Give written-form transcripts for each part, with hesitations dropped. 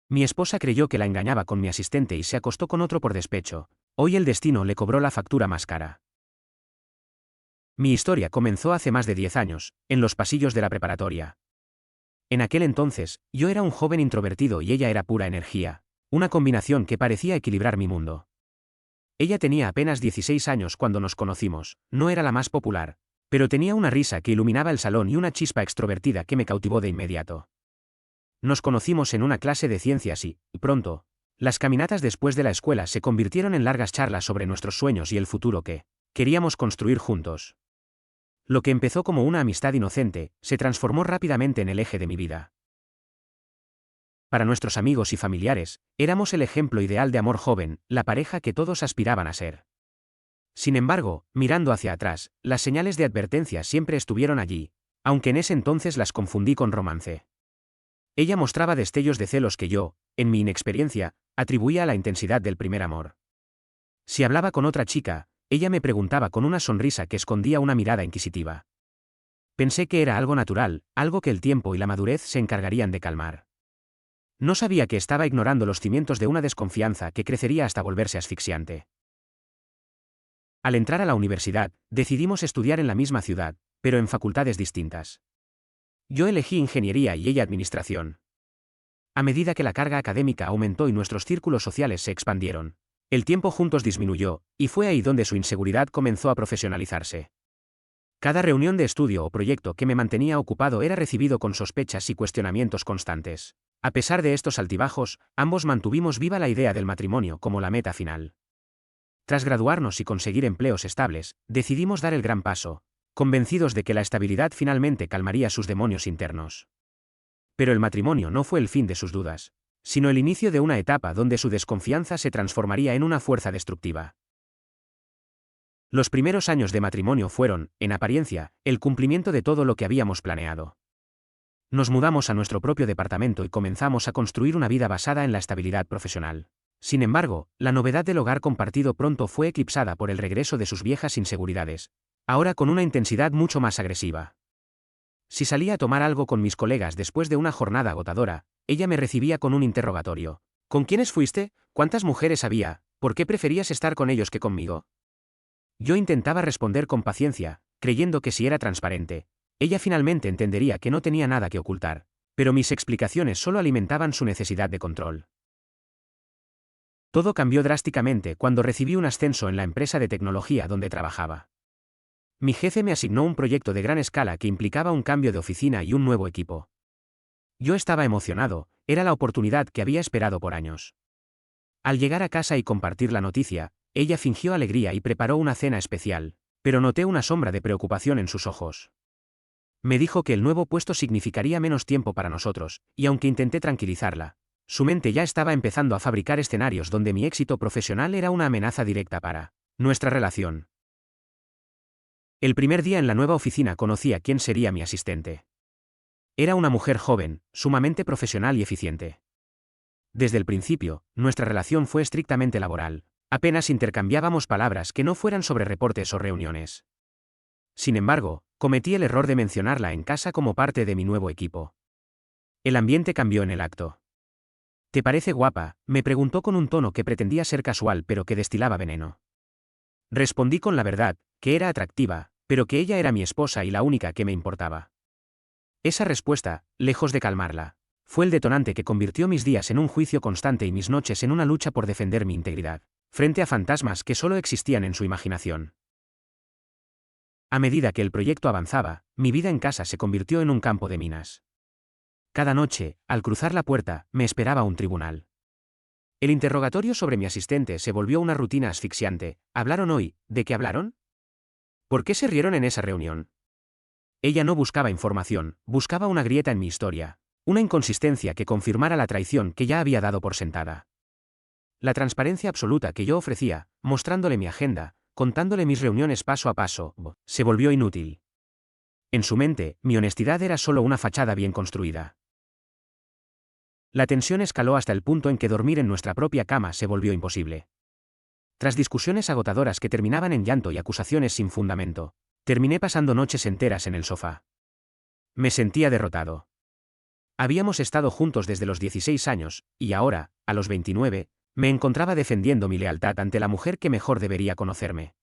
Mi esposa creyó que la engañaba con mi asistente y se acostó con otro por despecho. Hoy el destino le cobró la factura más cara. Mi historia comenzó hace más de 10 años, en los pasillos de la preparatoria. En aquel entonces, yo era un joven introvertido y ella era pura energía, una combinación que parecía equilibrar mi mundo. Ella tenía apenas 16 años cuando nos conocimos, no era la más popular, pero tenía una risa que iluminaba el salón y una chispa extrovertida que me cautivó de inmediato. Nos conocimos en una clase de ciencias y, pronto, las caminatas después de la escuela se convirtieron en largas charlas sobre nuestros sueños y el futuro que queríamos construir juntos. Lo que empezó como una amistad inocente, se transformó rápidamente en el eje de mi vida. Para nuestros amigos y familiares, éramos el ejemplo ideal de amor joven, la pareja que todos aspiraban a ser. Sin embargo, mirando hacia atrás, las señales de advertencia siempre estuvieron allí, aunque en ese entonces las confundí con romance. Ella mostraba destellos de celos que yo, en mi inexperiencia, atribuía a la intensidad del primer amor. Si hablaba con otra chica, ella me preguntaba con una sonrisa que escondía una mirada inquisitiva. Pensé que era algo natural, algo que el tiempo y la madurez se encargarían de calmar. No sabía que estaba ignorando los cimientos de una desconfianza que crecería hasta volverse asfixiante. Al entrar a la universidad, decidimos estudiar en la misma ciudad, pero en facultades distintas. Yo elegí ingeniería y ella administración. A medida que la carga académica aumentó y nuestros círculos sociales se expandieron, el tiempo juntos disminuyó, y fue ahí donde su inseguridad comenzó a profesionalizarse. Cada reunión de estudio o proyecto que me mantenía ocupado era recibido con sospechas y cuestionamientos constantes. A pesar de estos altibajos, ambos mantuvimos viva la idea del matrimonio como la meta final. Tras graduarnos y conseguir empleos estables, decidimos dar el gran paso, convencidos de que la estabilidad finalmente calmaría sus demonios internos. Pero el matrimonio no fue el fin de sus dudas, sino el inicio de una etapa donde su desconfianza se transformaría en una fuerza destructiva. Los primeros años de matrimonio fueron, en apariencia, el cumplimiento de todo lo que habíamos planeado. Nos mudamos a nuestro propio departamento y comenzamos a construir una vida basada en la estabilidad profesional. Sin embargo, la novedad del hogar compartido pronto fue eclipsada por el regreso de sus viejas inseguridades, ahora con una intensidad mucho más agresiva. Si salía a tomar algo con mis colegas después de una jornada agotadora, ella me recibía con un interrogatorio. ¿Con quiénes fuiste? ¿Cuántas mujeres había? ¿Por qué preferías estar con ellos que conmigo? Yo intentaba responder con paciencia, creyendo que si era transparente, ella finalmente entendería que no tenía nada que ocultar, pero mis explicaciones solo alimentaban su necesidad de control. Todo cambió drásticamente cuando recibí un ascenso en la empresa de tecnología donde trabajaba. Mi jefe me asignó un proyecto de gran escala que implicaba un cambio de oficina y un nuevo equipo. Yo estaba emocionado, era la oportunidad que había esperado por años. Al llegar a casa y compartir la noticia, ella fingió alegría y preparó una cena especial, pero noté una sombra de preocupación en sus ojos. Me dijo que el nuevo puesto significaría menos tiempo para nosotros, y aunque intenté tranquilizarla, su mente ya estaba empezando a fabricar escenarios donde mi éxito profesional era una amenaza directa para nuestra relación. El primer día en la nueva oficina conocí a quién sería mi asistente. Era una mujer joven, sumamente profesional y eficiente. Desde el principio, nuestra relación fue estrictamente laboral, apenas intercambiábamos palabras que no fueran sobre reportes o reuniones. Sin embargo, cometí el error de mencionarla en casa como parte de mi nuevo equipo. El ambiente cambió en el acto. ¿Te parece guapa?, me preguntó con un tono que pretendía ser casual pero que destilaba veneno. Respondí con la verdad, que era atractiva, pero que ella era mi esposa y la única que me importaba. Esa respuesta, lejos de calmarla, fue el detonante que convirtió mis días en un juicio constante y mis noches en una lucha por defender mi integridad, frente a fantasmas que solo existían en su imaginación. A medida que el proyecto avanzaba, mi vida en casa se convirtió en un campo de minas. Cada noche, al cruzar la puerta, me esperaba un tribunal. El interrogatorio sobre mi asistente se volvió una rutina asfixiante. ¿Hablaron hoy? ¿De qué hablaron? ¿Por qué se rieron en esa reunión? Ella no buscaba información, buscaba una grieta en mi historia, una inconsistencia que confirmara la traición que ya había dado por sentada. La transparencia absoluta que yo ofrecía, mostrándole mi agenda, contándole mis reuniones paso a paso, se volvió inútil. En su mente, mi honestidad era solo una fachada bien construida. La tensión escaló hasta el punto en que dormir en nuestra propia cama se volvió imposible. Tras discusiones agotadoras que terminaban en llanto y acusaciones sin fundamento, terminé pasando noches enteras en el sofá. Me sentía derrotado. Habíamos estado juntos desde los 16 años, y ahora, a los 29, me encontraba defendiendo mi lealtad ante la mujer que mejor debería conocerme.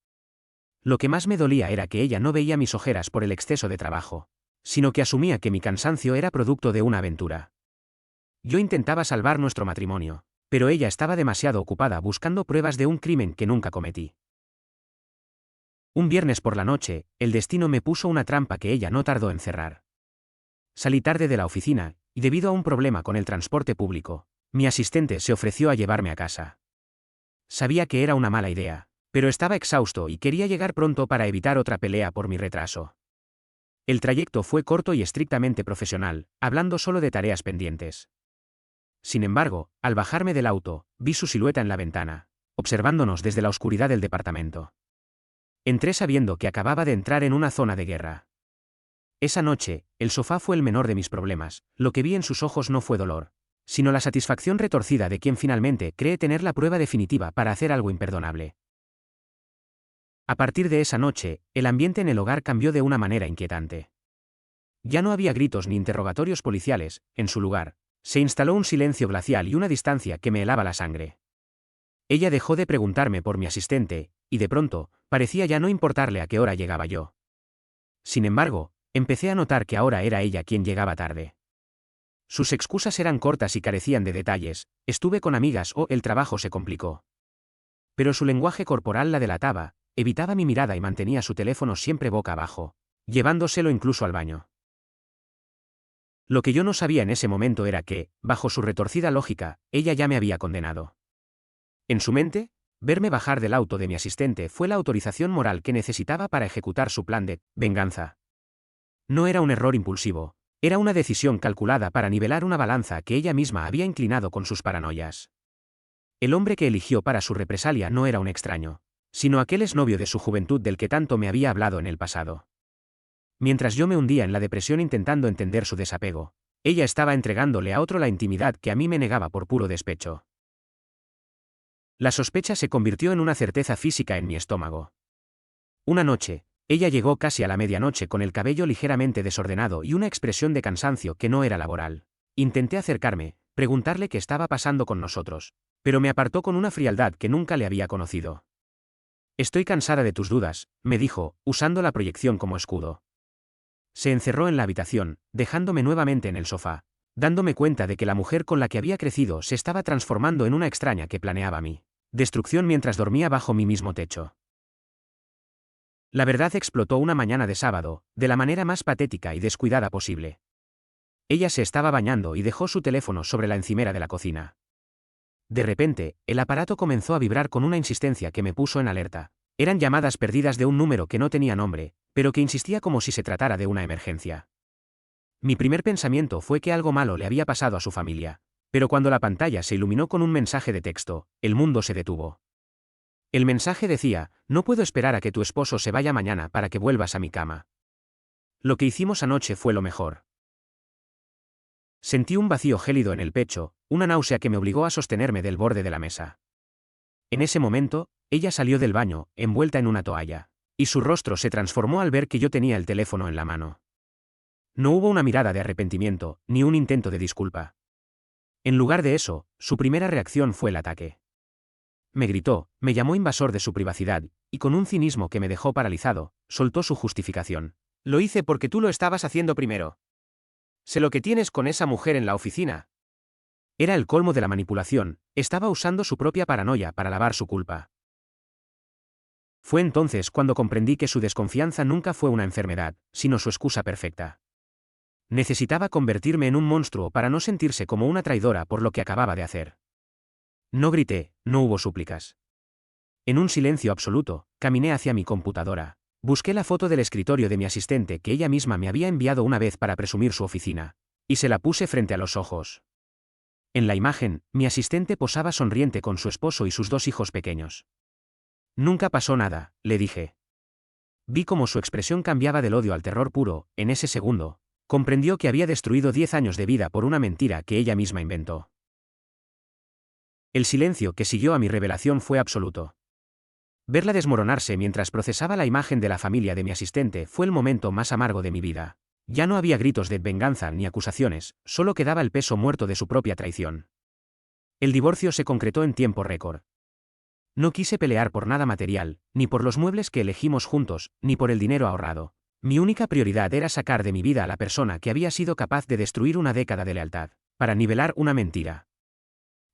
Lo que más me dolía era que ella no veía mis ojeras por el exceso de trabajo, sino que asumía que mi cansancio era producto de una aventura. Yo intentaba salvar nuestro matrimonio, pero ella estaba demasiado ocupada buscando pruebas de un crimen que nunca cometí. Un viernes por la noche, el destino me puso una trampa que ella no tardó en cerrar. Salí tarde de la oficina, y debido a un problema con el transporte público, mi asistente se ofreció a llevarme a casa. Sabía que era una mala idea, pero estaba exhausto y quería llegar pronto para evitar otra pelea por mi retraso. El trayecto fue corto y estrictamente profesional, hablando solo de tareas pendientes. Sin embargo, al bajarme del auto, vi su silueta en la ventana, observándonos desde la oscuridad del departamento. Entré sabiendo que acababa de entrar en una zona de guerra. Esa noche, el sofá fue el menor de mis problemas, lo que vi en sus ojos no fue dolor, sino la satisfacción retorcida de quien finalmente cree tener la prueba definitiva para hacer algo imperdonable. A partir de esa noche, el ambiente en el hogar cambió de una manera inquietante. Ya no había gritos ni interrogatorios policiales, en su lugar, se instaló un silencio glacial y una distancia que me helaba la sangre. Ella dejó de preguntarme por mi asistente, y de pronto, parecía ya no importarle a qué hora llegaba yo. Sin embargo, empecé a notar que ahora era ella quien llegaba tarde. Sus excusas eran cortas y carecían de detalles, estuve con amigas o el trabajo se complicó. Pero su lenguaje corporal la delataba, evitaba mi mirada y mantenía su teléfono siempre boca abajo, llevándoselo incluso al baño. Lo que yo no sabía en ese momento era que, bajo su retorcida lógica, ella ya me había condenado. En su mente, verme bajar del auto de mi asistente fue la autorización moral que necesitaba para ejecutar su plan de venganza. No era un error impulsivo, era una decisión calculada para nivelar una balanza que ella misma había inclinado con sus paranoias. El hombre que eligió para su represalia no era un extraño, sino aquel exnovio de su juventud del que tanto me había hablado en el pasado. Mientras yo me hundía en la depresión intentando entender su desapego, ella estaba entregándole a otro la intimidad que a mí me negaba por puro despecho. La sospecha se convirtió en una certeza física en mi estómago. Una noche, ella llegó casi a la medianoche con el cabello ligeramente desordenado y una expresión de cansancio que no era laboral. Intenté acercarme, preguntarle qué estaba pasando con nosotros, pero me apartó con una frialdad que nunca le había conocido. «Estoy cansada de tus dudas», me dijo, usando la proyección como escudo. Se encerró en la habitación, dejándome nuevamente en el sofá, dándome cuenta de que la mujer con la que había crecido se estaba transformando en una extraña que planeaba mi destrucción mientras dormía bajo mi mismo techo. La verdad explotó una mañana de sábado, de la manera más patética y descuidada posible. Ella se estaba bañando y dejó su teléfono sobre la encimera de la cocina. De repente, el aparato comenzó a vibrar con una insistencia que me puso en alerta. Eran llamadas perdidas de un número que no tenía nombre, pero que insistía como si se tratara de una emergencia. Mi primer pensamiento fue que algo malo le había pasado a su familia, pero cuando la pantalla se iluminó con un mensaje de texto, el mundo se detuvo. El mensaje decía: «No puedo esperar a que tu esposo se vaya mañana para que vuelvas a mi cama. Lo que hicimos anoche fue lo mejor». Sentí un vacío gélido en el pecho, una náusea que me obligó a sostenerme del borde de la mesa. En ese momento, ella salió del baño, envuelta en una toalla, y su rostro se transformó al ver que yo tenía el teléfono en la mano. No hubo una mirada de arrepentimiento, ni un intento de disculpa. En lugar de eso, su primera reacción fue el ataque. Me gritó, me llamó invasor de su privacidad, y con un cinismo que me dejó paralizado, soltó su justificación. «Lo hice porque tú lo estabas haciendo primero. Sé lo que tienes con esa mujer en la oficina». Era el colmo de la manipulación, estaba usando su propia paranoia para lavar su culpa. Fue entonces cuando comprendí que su desconfianza nunca fue una enfermedad, sino su excusa perfecta. Necesitaba convertirme en un monstruo para no sentirse como una traidora por lo que acababa de hacer. No grité, no hubo súplicas. En un silencio absoluto, caminé hacia mi computadora. Busqué la foto del escritorio de mi asistente que ella misma me había enviado una vez para presumir su oficina, y se la puse frente a los ojos. En la imagen, mi asistente posaba sonriente con su esposo y sus 2 hijos pequeños. «Nunca pasó nada», le dije. Vi cómo su expresión cambiaba del odio al terror puro. En ese segundo, comprendió que había destruido 10 años de vida por una mentira que ella misma inventó. El silencio que siguió a mi revelación fue absoluto. Verla desmoronarse mientras procesaba la imagen de la familia de mi asistente fue el momento más amargo de mi vida. Ya no había gritos de venganza ni acusaciones, solo quedaba el peso muerto de su propia traición. El divorcio se concretó en tiempo récord. No quise pelear por nada material, ni por los muebles que elegimos juntos, ni por el dinero ahorrado. Mi única prioridad era sacar de mi vida a la persona que había sido capaz de destruir una década de lealtad, para nivelar una mentira.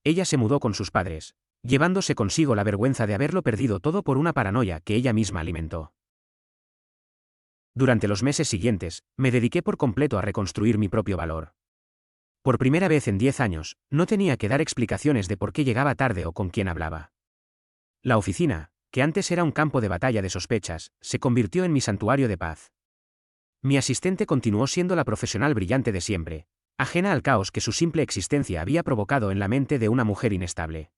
Ella se mudó con sus padres, llevándose consigo la vergüenza de haberlo perdido todo por una paranoia que ella misma alimentó. Durante los meses siguientes, me dediqué por completo a reconstruir mi propio valor. Por primera vez en 10 años, no tenía que dar explicaciones de por qué llegaba tarde o con quién hablaba. La oficina, que antes era un campo de batalla de sospechas, se convirtió en mi santuario de paz. Mi asistente continuó siendo la profesional brillante de siempre, ajena al caos que su simple existencia había provocado en la mente de una mujer inestable.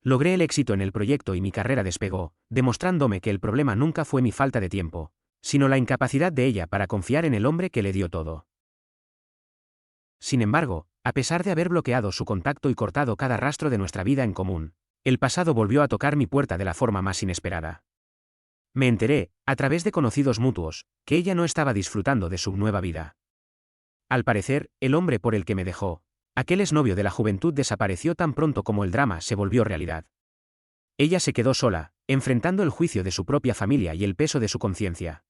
Logré el éxito en el proyecto y mi carrera despegó, demostrándome que el problema nunca fue mi falta de tiempo, sino la incapacidad de ella para confiar en el hombre que le dio todo. Sin embargo, a pesar de haber bloqueado su contacto y cortado cada rastro de nuestra vida en común, el pasado volvió a tocar mi puerta de la forma más inesperada. Me enteré, a través de conocidos mutuos, que ella no estaba disfrutando de su nueva vida. Al parecer, el hombre por el que me dejó, aquel exnovio de la juventud, desapareció tan pronto como el drama se volvió realidad. Ella se quedó sola, enfrentando el juicio de su propia familia y el peso de su conciencia.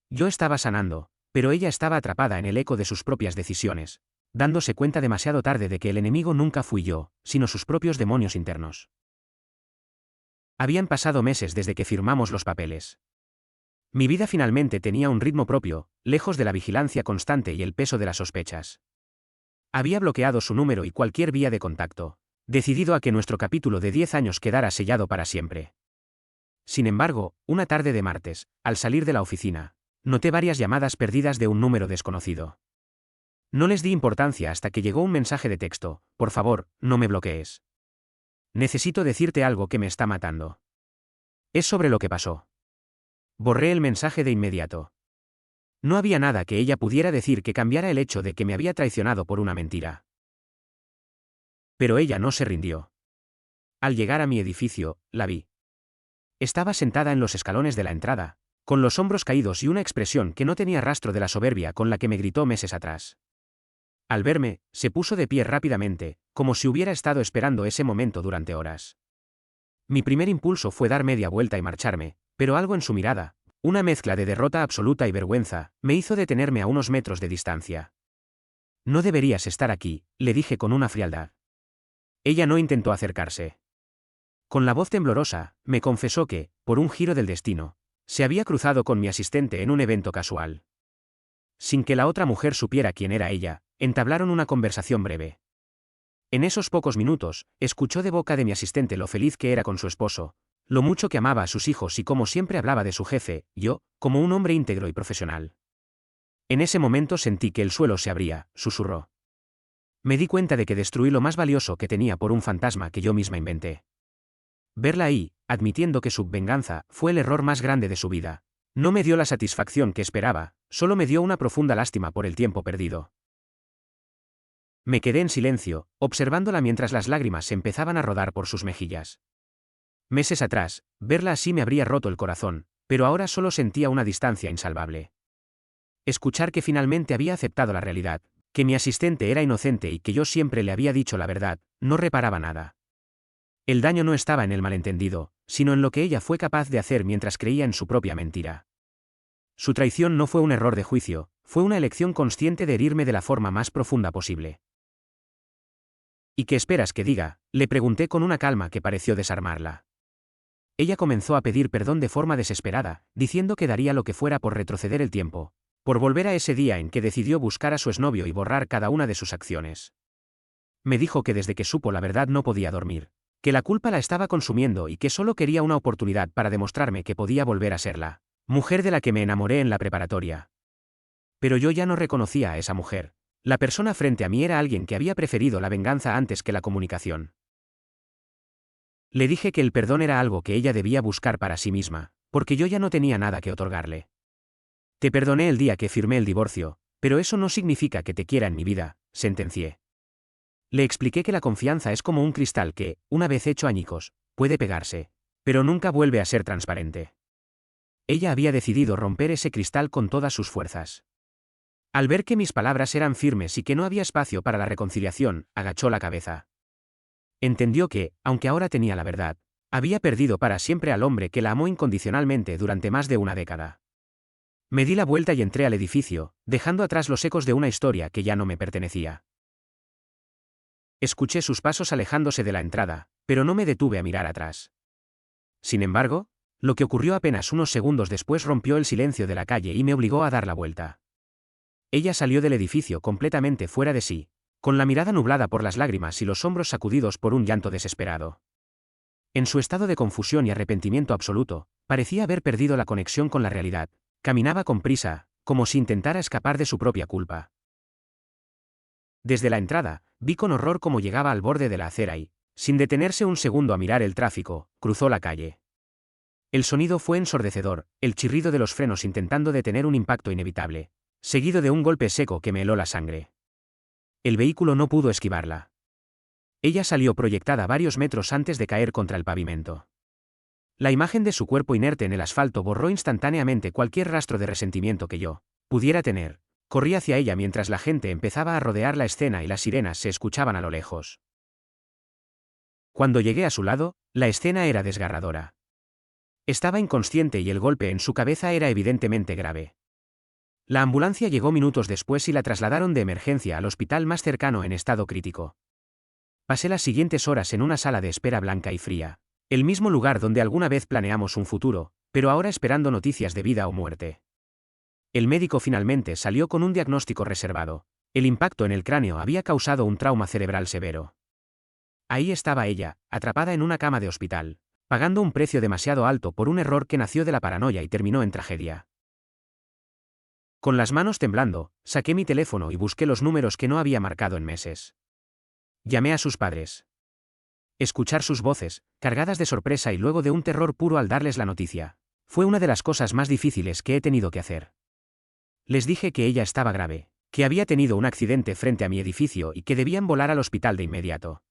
Yo estaba sanando, pero ella estaba atrapada en el eco de sus propias decisiones, dándose cuenta demasiado tarde de que el enemigo nunca fui yo, sino sus propios demonios internos. Habían pasado meses desde que firmamos los papeles. Mi vida finalmente tenía un ritmo propio, lejos de la vigilancia constante y el peso de las sospechas. Había bloqueado su número y cualquier vía de contacto, decidido a que nuestro capítulo de 10 años quedara sellado para siempre. Sin embargo, una tarde de martes, al salir de la oficina, noté varias llamadas perdidas de un número desconocido. No les di importancia hasta que llegó un mensaje de texto: por favor, no me bloquees. Necesito decirte algo que me está matando. Es sobre lo que pasó. Borré el mensaje de inmediato. No había nada que ella pudiera decir que cambiara el hecho de que me había traicionado por una mentira. Pero ella no se rindió. Al llegar a mi edificio, la vi. Estaba sentada en los escalones de la entrada, con los hombros caídos y una expresión que no tenía rastro de la soberbia con la que me gritó meses atrás. Al verme, se puso de pie rápidamente, como si hubiera estado esperando ese momento durante horas. Mi primer impulso fue dar media vuelta y marcharme, pero algo en su mirada, una mezcla de derrota absoluta y vergüenza, me hizo detenerme a unos metros de distancia. No deberías estar aquí, le dije con una frialdad. Ella no intentó acercarse. Con la voz temblorosa, me confesó que, por un giro del destino, se había cruzado con mi asistente en un evento casual. Sin que la otra mujer supiera quién era ella, entablaron una conversación breve. En esos pocos minutos, escuchó de boca de mi asistente lo feliz que era con su esposo, lo mucho que amaba a sus hijos y cómo siempre hablaba de su jefe, yo, como un hombre íntegro y profesional. En ese momento sentí que el suelo se abría, susurró. Me di cuenta de que destruí lo más valioso que tenía por un fantasma que yo misma inventé. Verla ahí, admitiendo que su venganza fue el error más grande de su vida, no me dio la satisfacción que esperaba, solo me dio una profunda lástima por el tiempo perdido. Me quedé en silencio, observándola mientras las lágrimas empezaban a rodar por sus mejillas. Meses atrás, verla así me habría roto el corazón, pero ahora solo sentía una distancia insalvable. Escuchar que finalmente había aceptado la realidad, que mi asistente era inocente y que yo siempre le había dicho la verdad, no reparaba nada. El daño no estaba en el malentendido, sino en lo que ella fue capaz de hacer mientras creía en su propia mentira. Su traición no fue un error de juicio, fue una elección consciente de herirme de la forma más profunda posible. ¿Y qué esperas que diga?, le pregunté con una calma que pareció desarmarla. Ella comenzó a pedir perdón de forma desesperada, diciendo que daría lo que fuera por retroceder el tiempo, por volver a ese día en que decidió buscar a su exnovio y borrar cada una de sus acciones. Me dijo que desde que supo la verdad no podía dormir, que la culpa la estaba consumiendo y que solo quería una oportunidad para demostrarme que podía volver a ser la mujer de la que me enamoré en la preparatoria. Pero yo ya no reconocía a esa mujer. La persona frente a mí era alguien que había preferido la venganza antes que la comunicación. Le dije que el perdón era algo que ella debía buscar para sí misma, porque yo ya no tenía nada que otorgarle. Te perdoné el día que firmé el divorcio, pero eso no significa que te quiera en mi vida, sentencié. Le expliqué que la confianza es como un cristal que, una vez hecho añicos, puede pegarse, pero nunca vuelve a ser transparente. Ella había decidido romper ese cristal con todas sus fuerzas. Al ver que mis palabras eran firmes y que no había espacio para la reconciliación, agachó la cabeza. Entendió que, aunque ahora tenía la verdad, había perdido para siempre al hombre que la amó incondicionalmente durante más de una década. Me di la vuelta y entré al edificio, dejando atrás los ecos de una historia que ya no me pertenecía. Escuché sus pasos alejándose de la entrada, pero no me detuve a mirar atrás. Sin embargo, lo que ocurrió apenas unos segundos después rompió el silencio de la calle y me obligó a dar la vuelta. Ella salió del edificio completamente fuera de sí, con la mirada nublada por las lágrimas y los hombros sacudidos por un llanto desesperado. En su estado de confusión y arrepentimiento absoluto, parecía haber perdido la conexión con la realidad. Caminaba con prisa, como si intentara escapar de su propia culpa. Desde la entrada, vi con horror cómo llegaba al borde de la acera y, sin detenerse un segundo a mirar el tráfico, cruzó la calle. El sonido fue ensordecedor, el chirrido de los frenos intentando detener un impacto inevitable, seguido de un golpe seco que me heló la sangre. El vehículo no pudo esquivarla. Ella salió proyectada varios metros antes de caer contra el pavimento. La imagen de su cuerpo inerte en el asfalto borró instantáneamente cualquier rastro de resentimiento que yo pudiera tener. Corrí hacia ella mientras la gente empezaba a rodear la escena y las sirenas se escuchaban a lo lejos. Cuando llegué a su lado, la escena era desgarradora. Estaba inconsciente y el golpe en su cabeza era evidentemente grave. La ambulancia llegó minutos después y la trasladaron de emergencia al hospital más cercano en estado crítico. Pasé las siguientes horas en una sala de espera blanca y fría. El mismo lugar donde alguna vez planeamos un futuro, pero ahora esperando noticias de vida o muerte. El médico finalmente salió con un diagnóstico reservado. El impacto en el cráneo había causado un trauma cerebral severo. Ahí estaba ella, atrapada en una cama de hospital, pagando un precio demasiado alto por un error que nació de la paranoia y terminó en tragedia. Con las manos temblando, saqué mi teléfono y busqué los números que no había marcado en meses. Llamé a sus padres. Escuchar sus voces, cargadas de sorpresa y luego de un terror puro al darles la noticia, fue una de las cosas más difíciles que he tenido que hacer. Les dije que ella estaba grave, que había tenido un accidente frente a mi edificio y que debían volar al hospital de inmediato.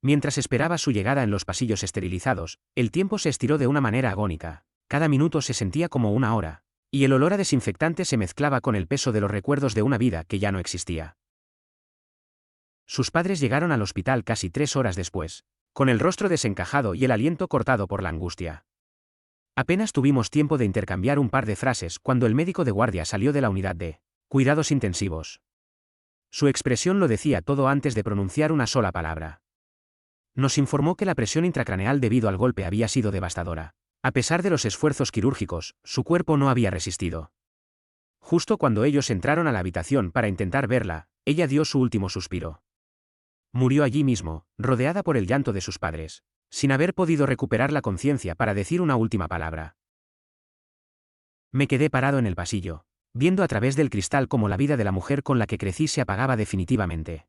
Mientras esperaba su llegada en los pasillos esterilizados, el tiempo se estiró de una manera agónica, cada minuto se sentía como una hora, y el olor a desinfectante se mezclaba con el peso de los recuerdos de una vida que ya no existía. Sus padres llegaron al hospital casi 3 horas después, con el rostro desencajado y el aliento cortado por la angustia. Apenas tuvimos tiempo de intercambiar un par de frases cuando el médico de guardia salió de la unidad de cuidados intensivos. Su expresión lo decía todo antes de pronunciar una sola palabra. Nos informó que la presión intracraneal debido al golpe había sido devastadora. A pesar de los esfuerzos quirúrgicos, su cuerpo no había resistido. Justo cuando ellos entraron a la habitación para intentar verla, ella dio su último suspiro. Murió allí mismo, rodeada por el llanto de sus padres, sin haber podido recuperar la conciencia para decir una última palabra. Me quedé parado en el pasillo, viendo a través del cristal cómo la vida de la mujer con la que crecí se apagaba definitivamente.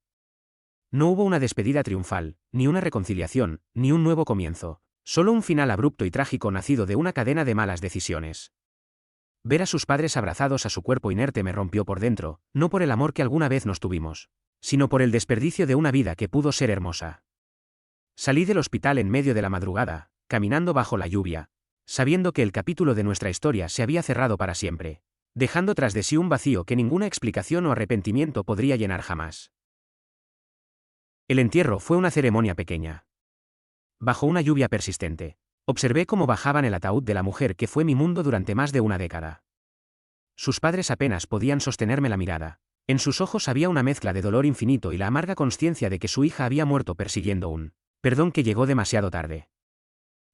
No hubo una despedida triunfal, ni una reconciliación, ni un nuevo comienzo, solo un final abrupto y trágico nacido de una cadena de malas decisiones. Ver a sus padres abrazados a su cuerpo inerte me rompió por dentro, no por el amor que alguna vez nos tuvimos, sino por el desperdicio de una vida que pudo ser hermosa. Salí del hospital en medio de la madrugada, caminando bajo la lluvia, sabiendo que el capítulo de nuestra historia se había cerrado para siempre, dejando tras de sí un vacío que ninguna explicación o arrepentimiento podría llenar jamás. El entierro fue una ceremonia pequeña. Bajo una lluvia persistente, observé cómo bajaban el ataúd de la mujer que fue mi mundo durante más de una década. Sus padres apenas podían sostenerme la mirada. En sus ojos había una mezcla de dolor infinito y la amarga consciencia de que su hija había muerto persiguiendo un perdón que llegó demasiado tarde.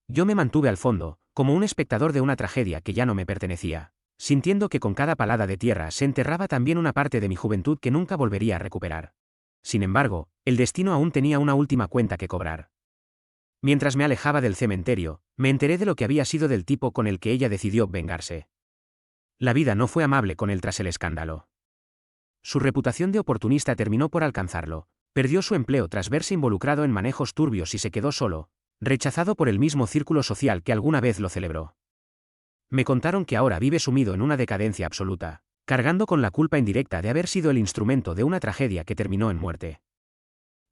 Yo me mantuve al fondo, como un espectador de una tragedia que ya no me pertenecía, sintiendo que con cada palada de tierra se enterraba también una parte de mi juventud que nunca volvería a recuperar. Sin embargo, el destino aún tenía una última cuenta que cobrar. Mientras me alejaba del cementerio, me enteré de lo que había sido del tipo con el que ella decidió vengarse. La vida no fue amable con él tras el escándalo. Su reputación de oportunista terminó por alcanzarlo, perdió su empleo tras verse involucrado en manejos turbios y se quedó solo, rechazado por el mismo círculo social que alguna vez lo celebró. Me contaron que ahora vive sumido en una decadencia absoluta, cargando con la culpa indirecta de haber sido el instrumento de una tragedia que terminó en muerte.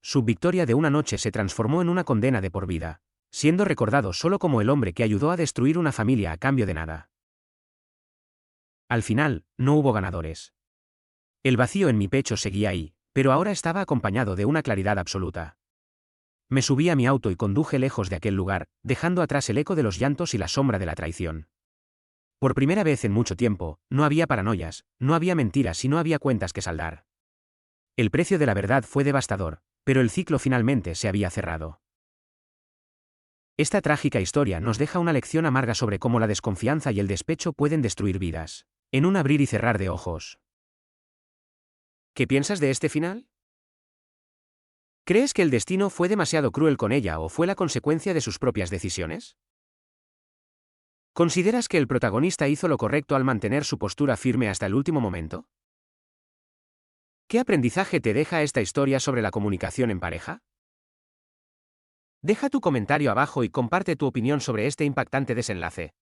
Su victoria de una noche se transformó en una condena de por vida, siendo recordado solo como el hombre que ayudó a destruir una familia a cambio de nada. Al final, no hubo ganadores. El vacío en mi pecho seguía ahí, pero ahora estaba acompañado de una claridad absoluta. Me subí a mi auto y conduje lejos de aquel lugar, dejando atrás el eco de los llantos y la sombra de la traición. Por primera vez en mucho tiempo, no había paranoias, no había mentiras y no había cuentas que saldar. El precio de la verdad fue devastador, pero el ciclo finalmente se había cerrado. Esta trágica historia nos deja una lección amarga sobre cómo la desconfianza y el despecho pueden destruir vidas, en un abrir y cerrar de ojos. ¿Qué piensas de este final? ¿Crees que el destino fue demasiado cruel con ella o fue la consecuencia de sus propias decisiones? ¿Consideras que el protagonista hizo lo correcto al mantener su postura firme hasta el último momento? ¿Qué aprendizaje te deja esta historia sobre la comunicación en pareja? Deja tu comentario abajo y comparte tu opinión sobre este impactante desenlace.